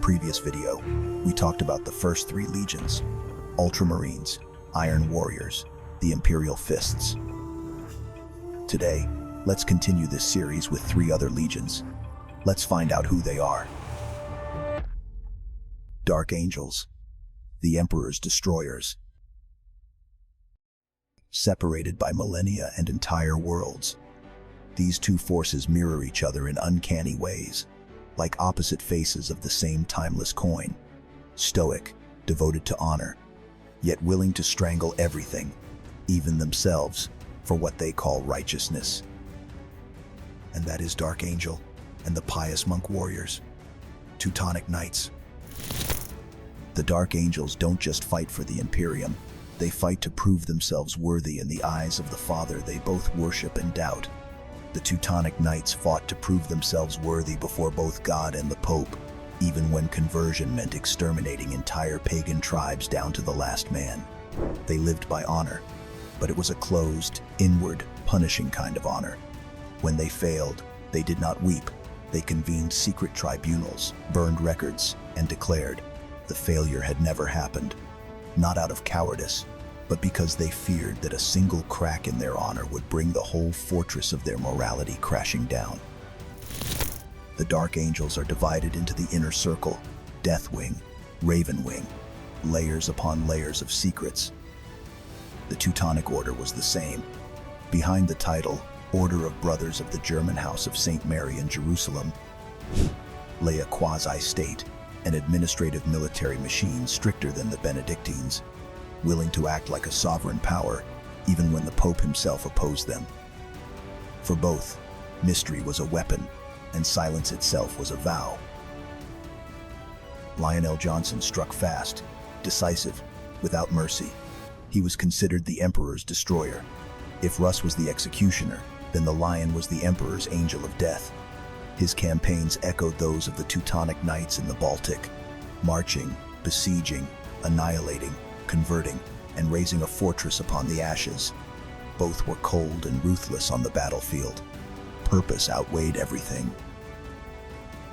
previous video, we talked about the first three legions: Ultramarines, Iron Warriors, the Imperial Fists. Today, let's continue this series with three other legions. Let's find out who they are. Dark Angels, the Emperor's destroyers. Separated by millennia and entire worlds, these two forces mirror each other in uncanny ways, like opposite faces of the same timeless coin. Stoic, devoted to honor, yet willing to strangle everything, even themselves, for what they call righteousness. And that is Dark Angel and the pious monk warriors, Teutonic Knights. The Dark Angels don't just fight for the Imperium, they fight to prove themselves worthy in the eyes of the Father they both worship and doubt. The Teutonic Knights fought to prove themselves worthy before both God and the Pope, even when conversion meant exterminating entire pagan tribes down to the last man. They lived by honor, but it was a closed, inward, punishing kind of honor. When they failed, they did not weep. They convened secret tribunals, burned records, and declared the failure had never happened, not out of cowardice, but because they feared that a single crack in their honor would bring the whole fortress of their morality crashing down. The Dark Angels are divided into the Inner Circle, Deathwing, Ravenwing, layers upon layers of secrets. The Teutonic Order was the same. Behind the title, Order of Brothers of the German House of St. Mary in Jerusalem, lay a quasi-state, an administrative military machine stricter than the Benedictines, willing to act like a sovereign power, even when the Pope himself opposed them. For both, mystery was a weapon, and silence itself was a vow. Lionel Johnson struck fast, decisive, without mercy. He was considered the Emperor's destroyer. If Russ was the executioner, then the Lion was the Emperor's angel of death. His campaigns echoed those of the Teutonic Knights in the Baltic, marching, besieging, annihilating, converting, and raising a fortress upon the ashes. Both were cold and ruthless on the battlefield. Purpose outweighed everything.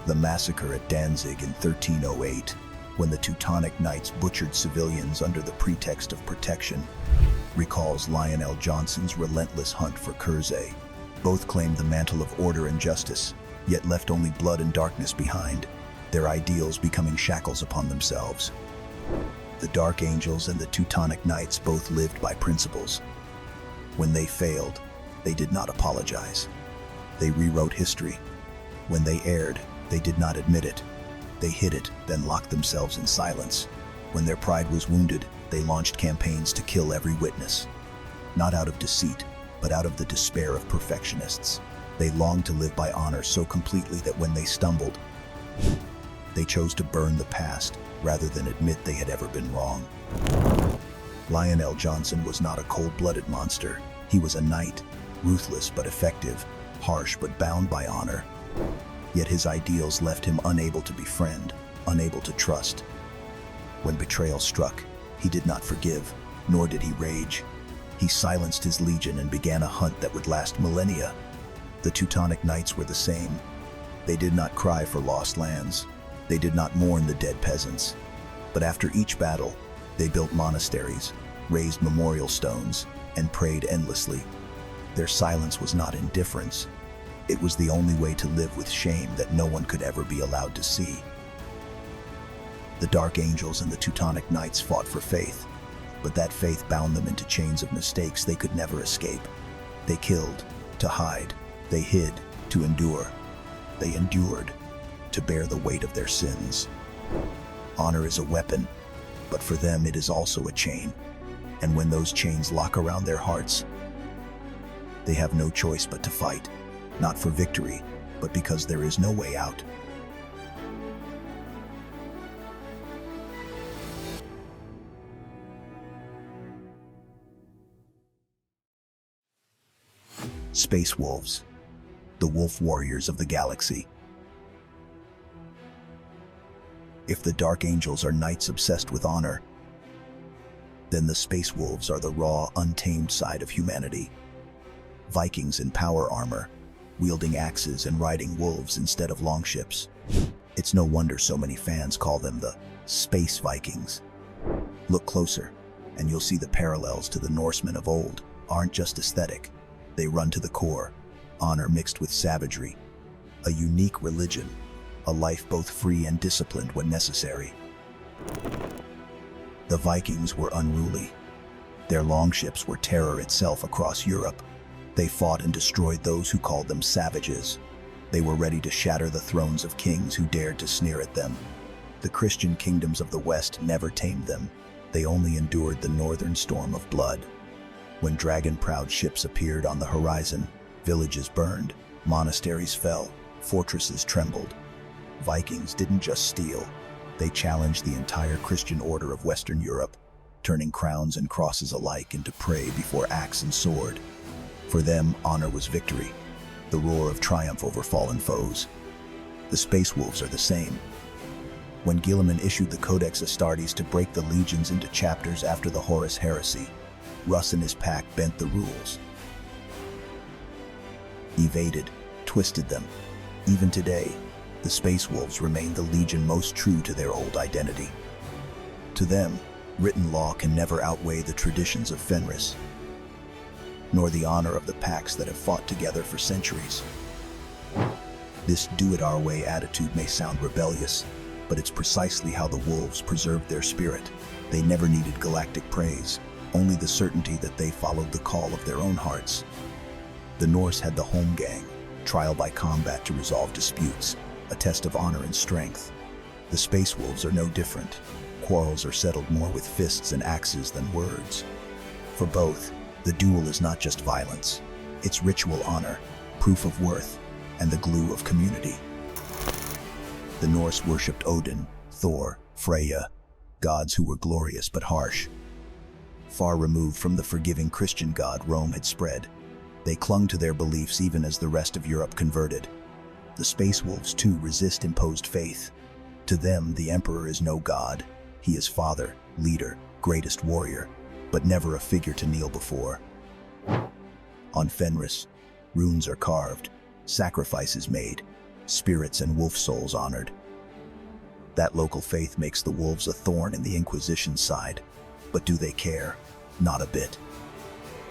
The massacre at Danzig in 1308, when the Teutonic Knights butchered civilians under the pretext of protection, recalls Lionel Johnson's relentless hunt for Curzay. Both claimed the mantle of order and justice, yet left only blood and darkness behind, their ideals becoming shackles upon themselves. The Dark Angels and the Teutonic Knights both lived by principles. When they failed, they did not apologize. They rewrote history. When they erred, they did not admit it. They hid it, then locked themselves in silence. When their pride was wounded, they launched campaigns to kill every witness. Not out of deceit, but out of the despair of perfectionists. They longed to live by honor so completely that when they stumbled, they chose to burn the past rather than admit they had ever been wrong. Lionel Johnson was not a cold-blooded monster. He was a knight, ruthless but effective, harsh but bound by honor. Yet his ideals left him unable to befriend, unable to trust. When betrayal struck, he did not forgive, nor did he rage. He silenced his legion and began a hunt that would last millennia. The Teutonic Knights were the same. They did not cry for lost lands. They did not mourn the dead peasants. But after each battle, they built monasteries, raised memorial stones, and prayed endlessly. Their silence was not indifference. It was the only way to live with shame that no one could ever be allowed to see. The Dark Angels and the Teutonic Knights fought for faith, but that faith bound them into chains of mistakes they could never escape. They killed to hide. They hid to endure. They endured to bear the weight of their sins. Honor is a weapon, but for them it is also a chain. And when those chains lock around their hearts, they have no choice but to fight, not for victory, but because there is no way out. Space Wolves, the wolf warriors of the galaxy. If the Dark Angels are knights obsessed with honor, then the Space Wolves are the raw, untamed side of humanity. Vikings in power armor, wielding axes and riding wolves instead of longships. It's no wonder so many fans call them the Space Vikings. Look closer, and you'll see the parallels to the Norsemen of old aren't just aesthetic. They run to the core, honor mixed with savagery, a unique religion, a life both free and disciplined when necessary. The Vikings were unruly. Their longships were terror itself across Europe. They fought and destroyed those who called them savages. They were ready to shatter the thrones of kings who dared to sneer at them. The Christian kingdoms of the West never tamed them. They only endured the northern storm of blood. When dragon-proud ships appeared on the horizon, villages burned, monasteries fell, fortresses trembled. Vikings didn't just steal. They challenged the entire Christian order of Western Europe, turning crowns and crosses alike into prey before axe and sword. For them, honor was victory, the roar of triumph over fallen foes. The Space Wolves are the same. When Guilliman issued the Codex Astartes to break the legions into chapters after the Horus Heresy, Russ and his pack bent the rules. Evaded, twisted them. Even today, the Space Wolves remain the legion most true to their old identity. To them, written law can never outweigh the traditions of Fenris, nor the honor of the packs that have fought together for centuries. This do-it-our-way attitude may sound rebellious, but it's precisely how the Wolves preserved their spirit. They never needed galactic praise, only the certainty that they followed the call of their own hearts. The Norse had the home gang, trial by combat to resolve disputes, a test of honor and strength. The Space Wolves are no different. Quarrels are settled more with fists and axes than words. For both, the duel is not just violence. It's ritual honor, proof of worth, and the glue of community. The Norse worshipped Odin, Thor, Freya, gods who were glorious but harsh. Far removed from the forgiving Christian god Rome had spread, they clung to their beliefs even as the rest of Europe converted. The Space Wolves, too, resist imposed faith. To them, the Emperor is no god. He is father, leader, greatest warrior, but never a figure to kneel before. On Fenris, runes are carved, sacrifices made, spirits and wolf souls honored. That local faith makes the wolves a thorn in the Inquisition's side, but do they care? Not a bit.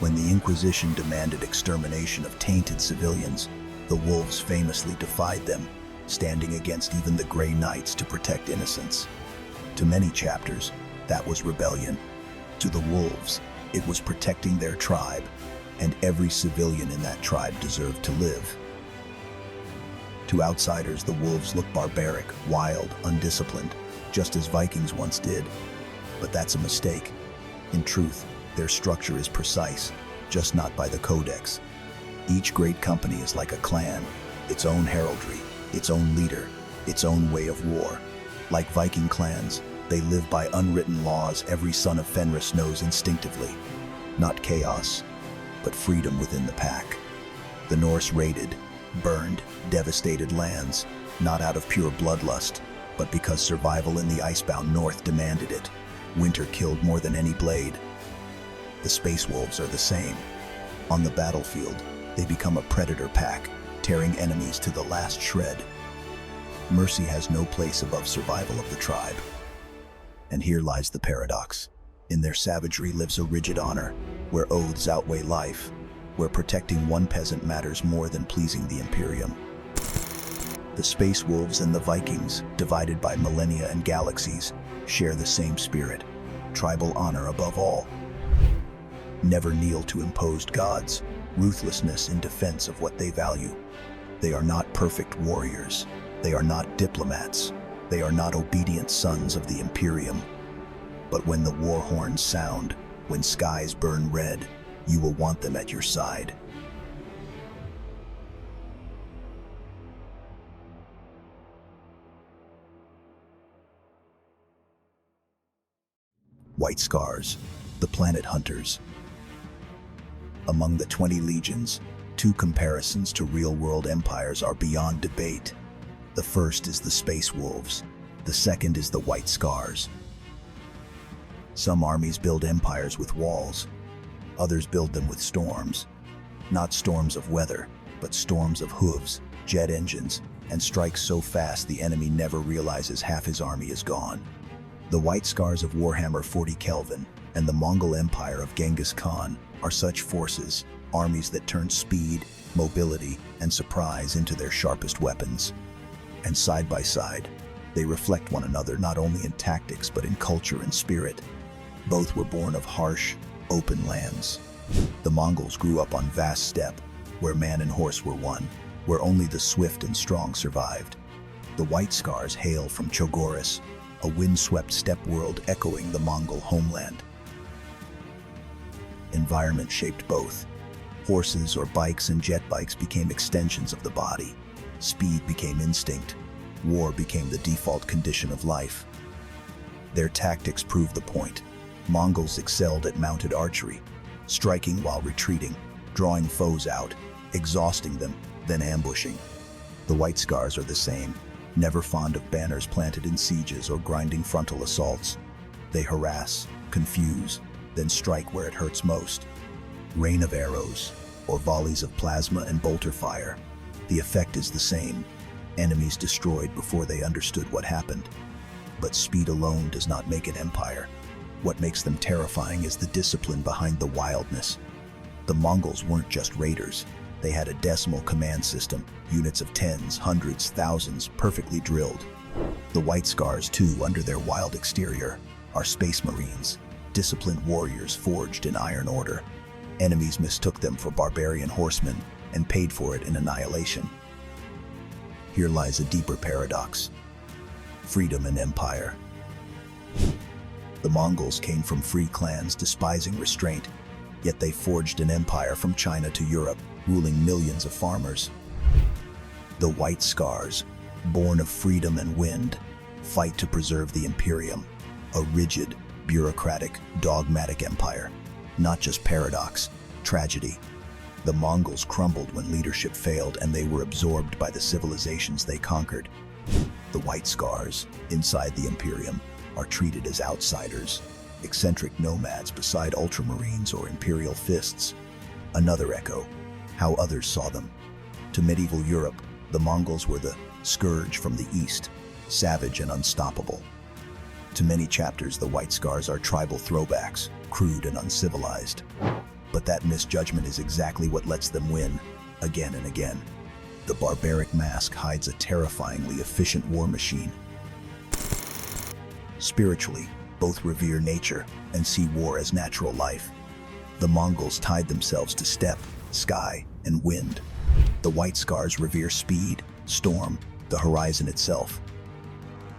When the Inquisition demanded extermination of tainted civilians, the wolves famously defied them, standing against even the Grey Knights to protect innocents. To many chapters, that was rebellion. To the wolves, it was protecting their tribe, and every civilian in that tribe deserved to live. To outsiders, the wolves look barbaric, wild, undisciplined, just as Vikings once did. But that's a mistake. In truth, their structure is precise, just not by the Codex. Each great company is like a clan, its own heraldry, its own leader, its own way of war. Like Viking clans, they live by unwritten laws every son of Fenris knows instinctively. Not chaos, but freedom within the pack. The Norse raided, burned, devastated lands, not out of pure bloodlust, but because survival in the icebound north demanded it. Winter killed more than any blade. The Space Wolves are the same. On the battlefield, they become a predator pack, tearing enemies to the last shred. Mercy has no place above survival of the tribe. And here lies the paradox. In their savagery lives a rigid honor, where oaths outweigh life, where protecting one peasant matters more than pleasing the Imperium. The Space Wolves and the Vikings, divided by millennia and galaxies, share the same spirit, tribal honor above all. Never kneel to imposed gods, ruthlessness in defense of what they value. They are not perfect warriors. They are not diplomats. They are not obedient sons of the Imperium. But when the war horns sound, when skies burn red, you will want them at your side. White Scars, the Planet Hunters. Among the 20 legions, 2 comparisons to real-world empires are beyond debate. The first is the Space Wolves. The second is the White Scars. Some armies build empires with walls. Others build them with storms. Not storms of weather, but storms of hooves, jet engines, and strikes so fast the enemy never realizes half his army is gone. The White Scars of Warhammer 40K and the Mongol Empire of Genghis Khan are such forces, armies that turn speed, mobility, and surprise into their sharpest weapons. And side by side, they reflect one another not only in tactics but in culture and spirit. Both were born of harsh, open lands. The Mongols grew up on vast steppe, where man and horse were one, where only the swift and strong survived. The White Scars hail from Chogoris, a windswept steppe world echoing the Mongol homeland. Environment shaped both. Horses or bikes and jet bikes became extensions of the body. Speed became instinct. War became the default condition of life. Their tactics proved the point. Mongols excelled at mounted archery, striking while retreating, drawing foes out, exhausting them, then ambushing. The White Scars are the same, never fond of banners planted in sieges or grinding frontal assaults. They harass, confuse, then strike where it hurts most. Rain of arrows, or volleys of plasma and bolter fire. The effect is the same. Enemies destroyed before they understood what happened. But speed alone does not make an empire. What makes them terrifying is the discipline behind the wildness. The Mongols weren't just raiders. They had a decimal command system, units of tens, hundreds, thousands, perfectly drilled. The White Scars, too, under their wild exterior, are space marines, disciplined warriors forged in iron order. Enemies mistook them for barbarian horsemen and paid for it in annihilation. Here lies a deeper paradox: freedom and empire. The Mongols came from free clans despising restraint, yet they forged an empire from China to Europe, ruling millions of farmers. The White Scars, born of freedom and wind, fight to preserve the Imperium, a rigid, bureaucratic, dogmatic empire. Not just paradox, tragedy. The Mongols crumbled when leadership failed and they were absorbed by the civilizations they conquered. The White Scars, inside the Imperium, are treated as outsiders, eccentric nomads beside ultramarines or imperial fists. Another echo, how others saw them. To medieval Europe, the Mongols were the scourge from the east, savage and unstoppable. To many chapters, the White Scars are tribal throwbacks, crude and uncivilized. But that misjudgment is exactly what lets them win, again and again. The barbaric mask hides a terrifyingly efficient war machine. Spiritually, both revere nature and see war as natural life. The Mongols tied themselves to steppe, sky, and wind. The White Scars revere speed, storm, the horizon itself.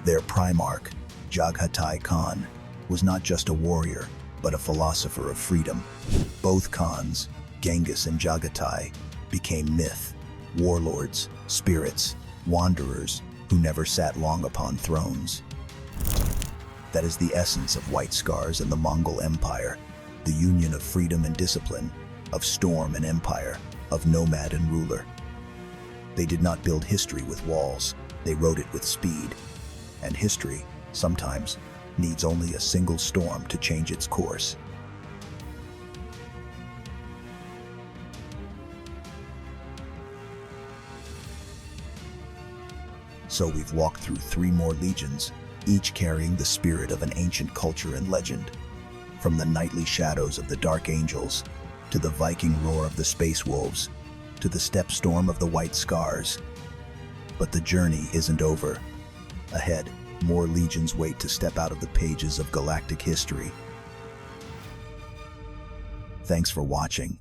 Their primarch, Jaghatai Khan, was not just a warrior, but a philosopher of freedom. Both Khans, Genghis and Jaghatai, became myth, warlords, spirits, wanderers who never sat long upon thrones. That is the essence of White Scars and the Mongol Empire, the union of freedom and discipline, of storm and empire, of nomad and ruler. They did not build history with walls, they wrote it with speed. And history, sometimes, needs only a single storm to change its course. So we've walked through 3 more legions, each carrying the spirit of an ancient culture and legend. From the nightly shadows of the Dark Angels, to the Viking roar of the Space Wolves, to the steppe storm of the White Scars. But the journey isn't over. Ahead, more legions wait to step out of the pages of galactic history. Thanks for watching.